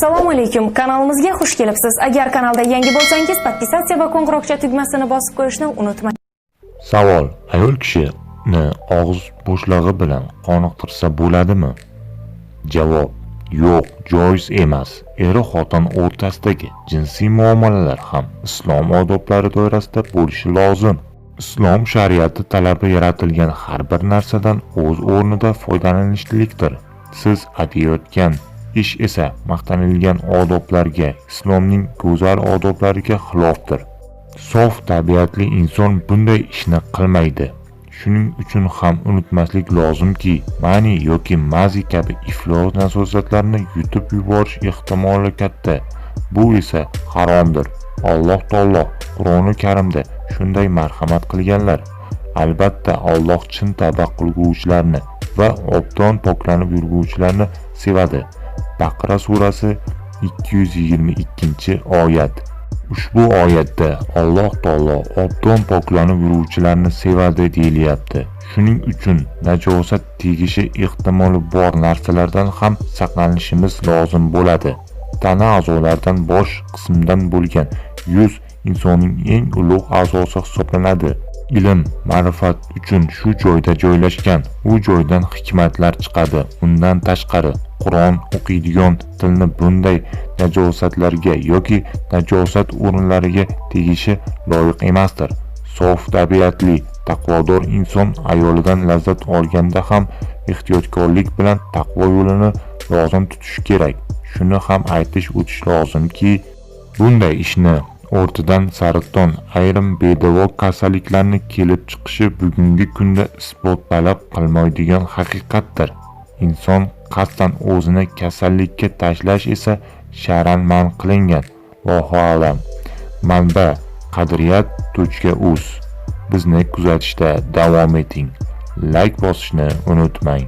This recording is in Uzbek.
Assalomu alaykum. Kanalimizga xush kelibsiz. Agar kanalda yangi bo'lsangiz, podpisatsiya va qo'ng'iroqcha tugmasini bosib qo'yishni unutmang. Savol: ayol kishini og'iz bo'shlig'i bilan qoniqtirsa bo'ladimi? Javob: yo'q, joiz emas. Er-xotin o'rtasidagi jinsiy muomalalar ham islom odoblari doirasida bo'lishi lozim. Islom shariati talabi yaratilgan har bir narsadan o'z o'rnida foydalanishlikdir. Siz aytayotgan ish esa maqtanilgan odoblarga, islomning go'zal odoblariga xilofdir. Sof tabiatli inson bunday ishni qilmaydi. Shuning uchun ham unutmaslik lozimki, mani yoki mazi kabi iflos nasosatlarni yutib yuborish ehtimoli katta. Bu esa haromdir. Alloh taolo Qur'oni Karimda shunday marhamat qilganlar. Albatta Alloh chin tavba qilguvchilarni va obdon poklanib yurguvchilarni sevadi. Baqara surasi 222-oyat. Ushbu oyatda Alloh taolo obdon poklanib yuruvchilarni sevadi deyilyapti. Shuning uchun najosat tegishi ehtimoli bor narsalardan ham saqlanishimiz lozim bo'ladi. Tana a'zolaridan bosh qismdan bo'lgan yuz insonning eng ulug' a'zosi hisoblanadi. Ilm, ma'rifat uchun shu joyda joylashgan, u joydan hikmatlar chiqadi. Undan tashqari Qur'on o'qiydigan tilni bunday najosatlarga yoki najosat o'rinlariga tegishi loyiq emasdir. Sof tabiatli, taqvodor inson ayolidan lazzat olganda ham ehtiyotkorlik bilan taqvo yo'lini lozim tutish kerak. Shuni ham aytish o'tish lozimki, bunday ishni o'rtadan saraton, ayrim bedavo kasalliklarni kelib chiqishi bugungi kunda isbot talab qilmaydigan haqiqatdir. Inson qasddan o'zini kasallikka tashlash esa shar'an man qilingan. Allohu a'lam. Manba: qadriyat.uz. Bizni kuzatishda davom eting. Like bosishni unutmang.